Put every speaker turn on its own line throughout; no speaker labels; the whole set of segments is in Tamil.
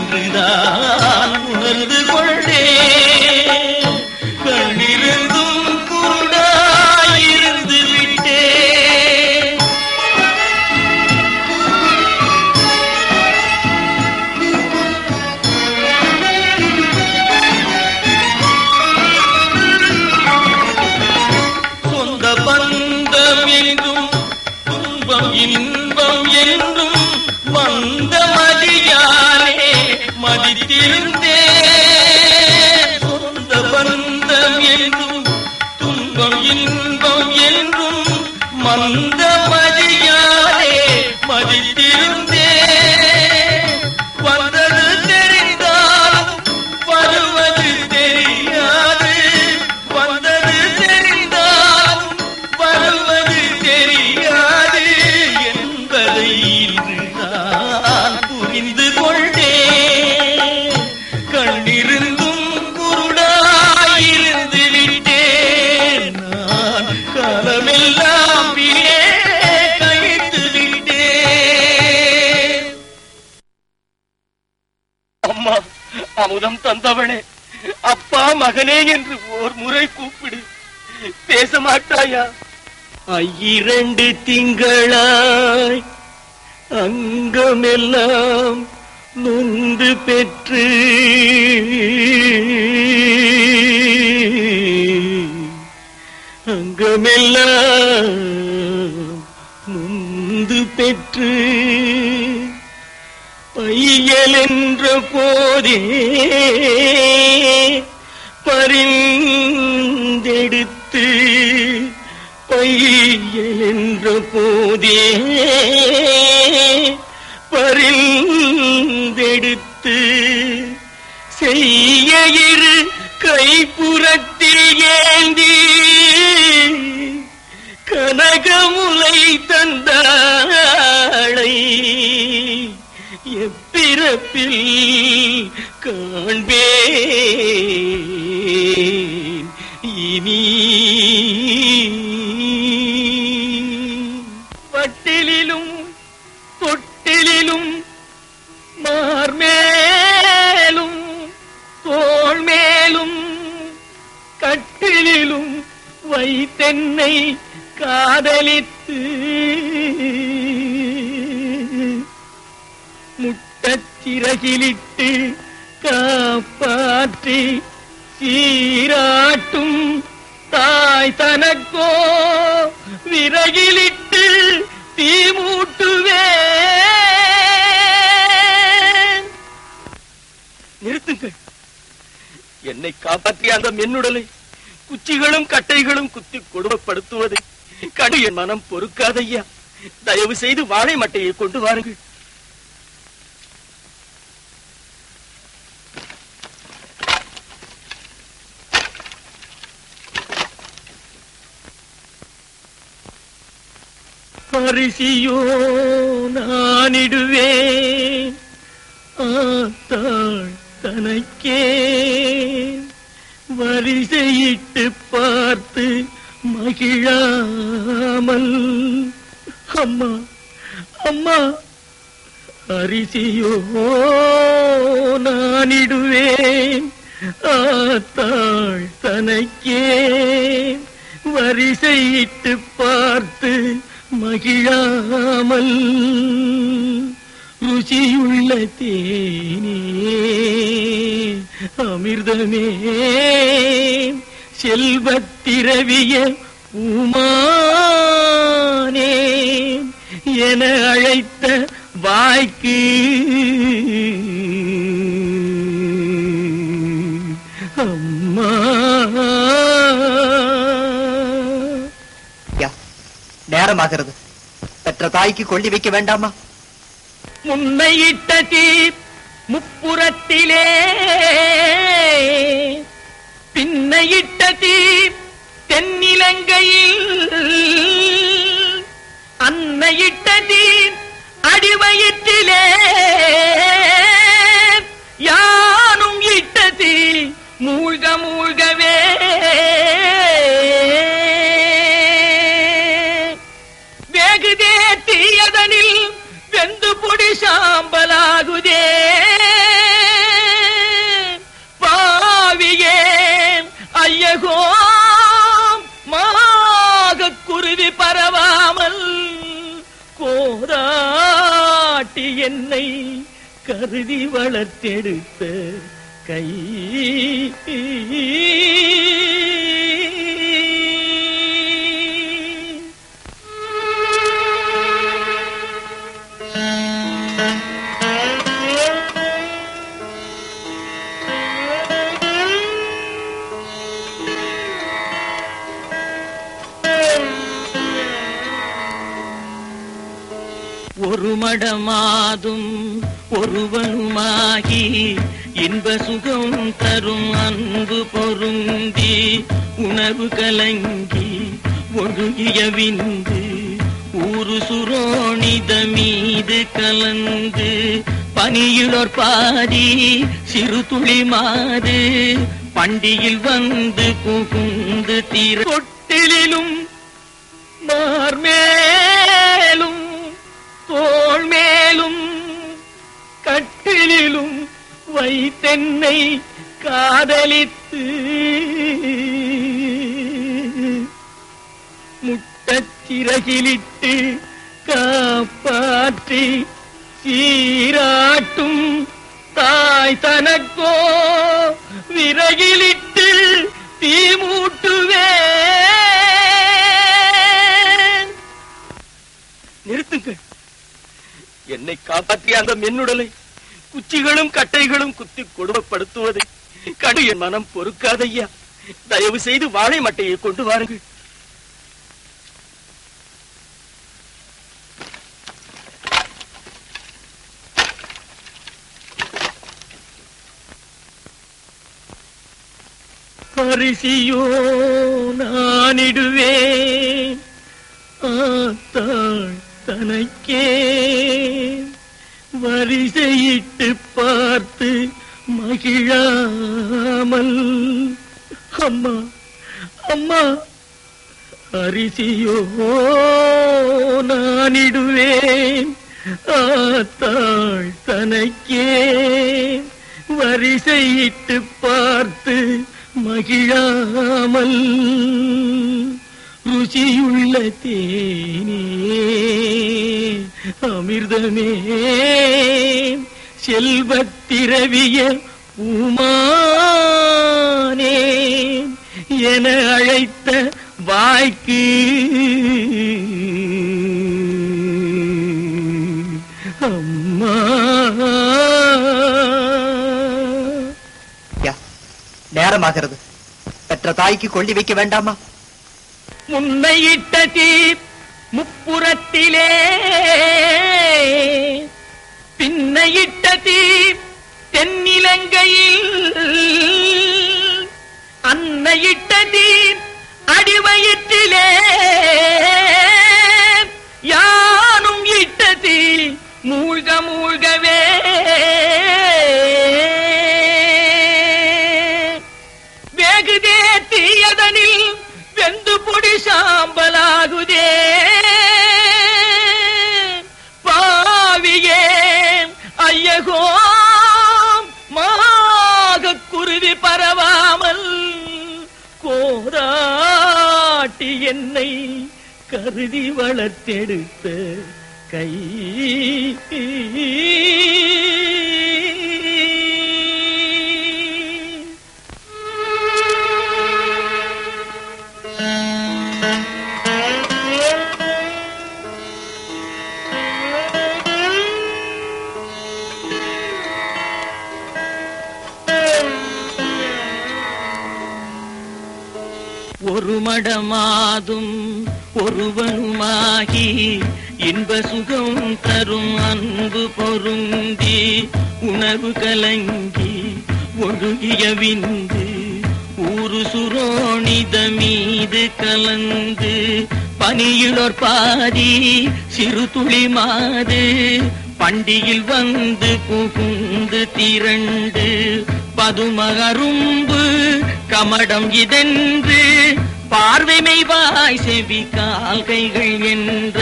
என்றுதான் உணர்ந்து கொண்டே கண்ணிருந்தும் குருடாயிருந்து விட்டே. சொந்த பந்தம் என்றும் துன்பம் இன்பம் என்றும் வந்த மதியாலே மதித்திருந்தே. சொந்த பந்தம் என்றும் துன்பம் இன்பம் என்றும் மந்த மதியாலே மதித்திருந்தே. வந்தது தெரிந்தாலும் வருவது தெரியாது, வந்தது தெரிந்தாலும் வருவது தெரியாது என்பதை இன்றுதான் புரிந்து கொண்டே கண்ணிருந்தும் குருடாயிருந்து விட்டேன். நான் காலமெல்லாம் வீணே கழித்து விட்டேன்.
அம்மா, அமுதம் தந்தவனே, அப்பா மகனே என்று ஓர் முறை கூப்பிடு. பேச மாட்டாயா?
2 திங்களாய் அங்கமெல்லாம் நொந்து பெற்று அங்கமெல்லாம் நொந்து பெற்று பையல் என்ற போதே பரிந்தெடுத்து பையல் என்ற போதே பரிந்தெடுத்து செய்ய இரு கைப்புறத்தில் ஏந்தி கனகமுலை தந்தாளை எப்பிறப்பில் காண்பேன் இனி. வட்டிலும் தொட்டிலும் மார்மேலும் தோள் மேலும் கட்டிலும் வைத்தென்னை காதலித்து முட்டச்சிறகிலிட்டு காப்பாற்றி சீராட்டும் தாய் தனக்கோ விறகிலிட்டு தீ மூட்டுவேன்.
நிறுத்துங்கள். என்னை காப்பாற்றிய அந்த மென்னுடலை குச்சிகளும் கட்டைகளும் குத்தி கொடுமைப்படுத்துவதை கடு என் மனம் பொறுக்காதையா. தயவு செய்து வாழை மட்டையை கொண்டு வாருங்கள்.
அரிசியோ நானிடுவேன் ஆத்தாள் தனக்கே வரிசையிட்டு பார்த்து மகிழாமல். அம்மா அம்மா, அரிசியோ நானிடுவேன் ஆத்தாள் தனக்கே வரிசையிட்டு பார்த்து மகிழாமல். ருசியுள்ள தேனே அமிர்தமே செல்வத்திரவிய பூமானே என அழைத்த வாய்க்கு அம்மா.
நேரமாகிறது. பெற்ற தாய்க்கு கொள்ளி வைக்க வேண்டாமா?
முன்னையிட்ட தீ முப்புறத்திலே பின்னையிட்ட தீ தென்னிலங்கையில் அன்னையிட்ட தீ அடிவயிற்றிலே யானும் இட்ட தீ மூழ்க மூழ்கவே வேகுதே தீயதனில் வெந்து பொடி சாம்பலாகுதே.
கருதி வளர்த்தெடுத்த கை.
ஒரு மடமாதும் ஒருவனுமாகி இன்ப சுகம் தரும் அன்பு பொருந்தி உணவு கலங்கி ஒழுகிய விந்து ஊரு சுரோணித மீது கலந்து பனியிலோர் பாதி சிறு துளி மாது பண்டியில் வந்து புகுந்து தீர தொட்டிலும் மார்மேலும் தோள் மேலும் கட்டிலும் வைத்தென்னை காதலித்து முட்டச்சிறகிலிட்டு காப்பாற்றி சீராட்டும் தாய் தனக்கோ விறகிலிட்டு தீ மூட்டுவேன்.
நிறுத்துங்கள். என்னை காப்பாற்றிய அந்த மென்னுடலை குச்சிகளும் கட்டைகளும் குத்தி கொடுமைப்படுத்துவதை கடு என் மனம் பொறுக்காதையா. தயவு செய்து வாழை மட்டையை கொண்டு வாருங்கள்.
அரிசியோ நானிடுவேன் ஆத்தாள் தனக்கே வரிசையிட்டு பார்த்து மகிழாமல். அம்மா அம்மா அரிசியோ நானிடுவேன் ஆத்தாள் தனக்கே வரிசையிட்டு பார்த்து மகிழாமல். ருசியுள்ள தேனே அமிர்தமே செல்வத்திரவிய பூமானே என அழைத்த வாய்க்கு அம்மா.
நேரமாகிறது. பெற்ற தாய்க்கு கொள்ளி வைக்க வேண்டாமா?
முன்னையிட்ட தீ முப்புறத்திலே பின்னையிட்ட தீ தென்னிலங்கையில் அன்னையிட்ட தீ அடிவயிற்றிலே யானும் இட்ட தீ மூழ்க மூழ்கவே வேகுதே தீயதனில் வெந்து பொடி சாம்பலாகுதே பாவியே ஐயகோ மாக குருதி பரவாமல் கோராட்டி என்னை கருதி வளர்த்தெடுத்த கை. ஒரு மடமாதும் ஒருவனுமாகி இன்ப சுகம் தரும் அன்பு பொருந்தி உணவு கலங்கி ஒழுகிய விந்து ஊரு சுரோணித மீது கலந்து பனியிலோர் பாதி சிறு துளி மாது பண்டியில் வந்து புகுந்து திரண்டு பதுமகரும்பு கமடம் இதென்று பார்வைமை வாய் செவி கால் கைகள் என்ற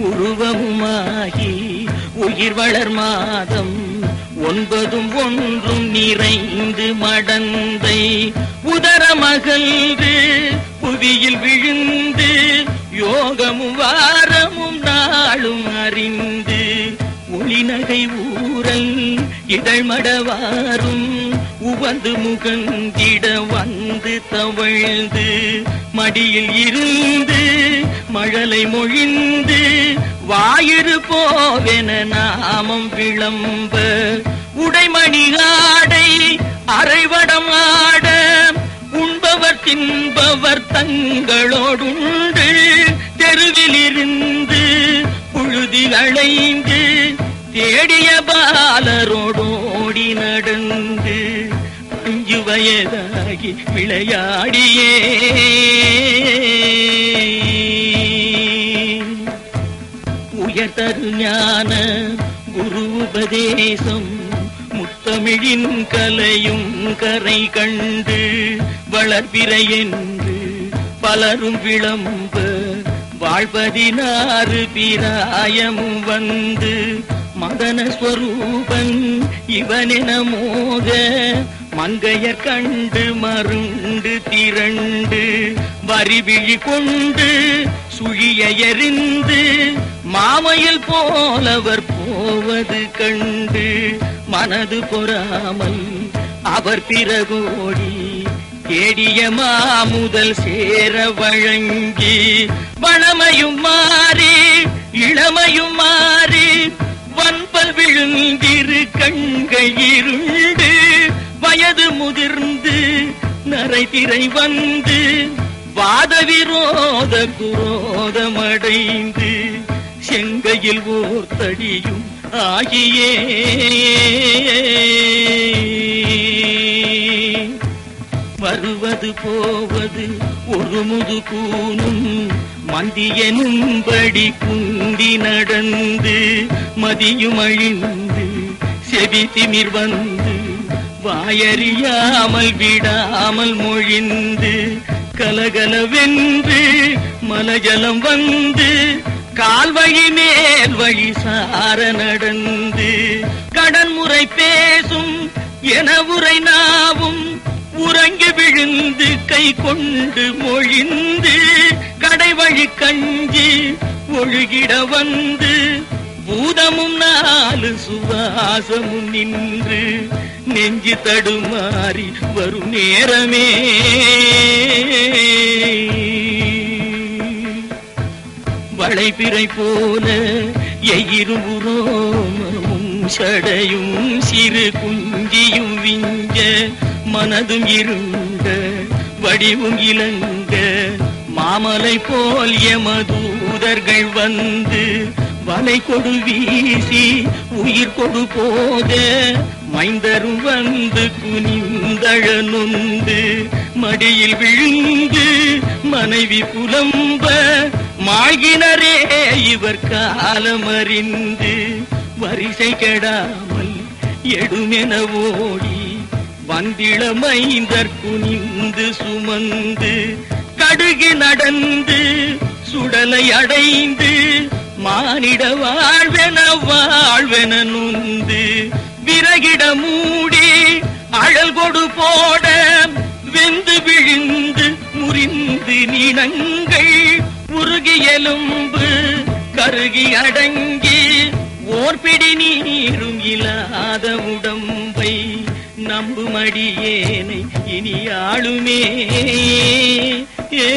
உருவமுமாகி உயிர் வளர் மாதம் 9 ஒன்றும் நிறைந்து மடந்தை உதரமகல்து புவியில் விழுந்து யோகமும் வாரமும் நாளும் அறிந்து ஒளி இடிநகை ஊரல் இதழ்மடவாரும் உவந்து முகந்திட வந்து தவழ்ந்து மடியில் இருந்து மழலை மொழிந்து வாயிறு போவென நாமம் விளம்ப உடைமணி ஆடை அரைவடம் ஆட உண்பவர் தின்பவர் தங்களோடுண்டு தெருவில் இருந்து புழுதி அலைந்து தேடிய பாலரோடோடி நடந்து 5 வயதாகி விளையாடியே உயர்தரு ஞான குரு உபதேசம் முத்தமிழின் கலையும் கரை கண்டு வளர்பிறை என்று பலரும் விளம்ப வாழ்பதினாறு பிராயமும் வந்து மதன ஸ்வரூபன் இவனென மோக மங்கையர் கண்டு மருண்டு திரண்டு வரிவிழி கொண்டு சுழிய எறிந்து மாமையில் போலவர் போவது கண்டு மனது பொறாமல் அவர் பிறகோடி தேடிய மாமுதல் சேர வழங்கி வளமையும் மாறி இளமையும் மாறி வன்பல் விழுந்திரு கண்கள் இருண்டு வயது முதிர்ந்து நரைதிரை வந்து வாத விரோத குரோதமடைந்து செங்கையில் ஓர் தடியும் ஆகியே வருவது போவது ஒரு முது கூனும் மந்தியனும்படி குந்தி நடந்து மதியும் அழிந்து செவி திமிர் வந்து வாயறியாமல் விடாமல் மொழிந்து கலகலவென்று மலஜலம் வந்து கால்வழி மேல் வழி சார நடந்து கடன்முறை பேசும் என உரை நாவும் உறங்கி விழுந்து கை கொண்டு மொழிந்து கடைவழி கஞ்சி ஒழுகிட வந்து பூதமும் 4 சுவாசமும் நின்று நெஞ்சு தடுமாறி வரும் நேரமே வளைபிறை போல எயிரும் உரோமமும் சடையும் சிறு குஞ்சியும் விஞ்ச மனதும் இருண்ட வடிவும் இளங்க மாமலை போல் எமதூதர்கள் வந்து வலை கொடு வீசி உயிர் கொடு போத மைந்தரும் வந்து குனிந்தழ நொந்து மடியில் விழுந்து மனைவி புலம்ப மாழ்கினரே இவர் காலமறிந்து வரிசை கெடாமல் எடுமென ஓடி வந்திள மைந்தர் குனிந்து சுமந்து கடுகு நடந்து சுடலை அடைந்து மானிட வாழ்வென நுந்து விறகிட மூடி அழல் கொடு போட வெந்து விழுந்து முறிந்து நீனங்கள் உருகி எலும்பு கருகி அடங்கி ஓர்பிடி நீரும் இல்லாத உடம்பை நம்புமடியேனை இனி ஆளுமே ஏ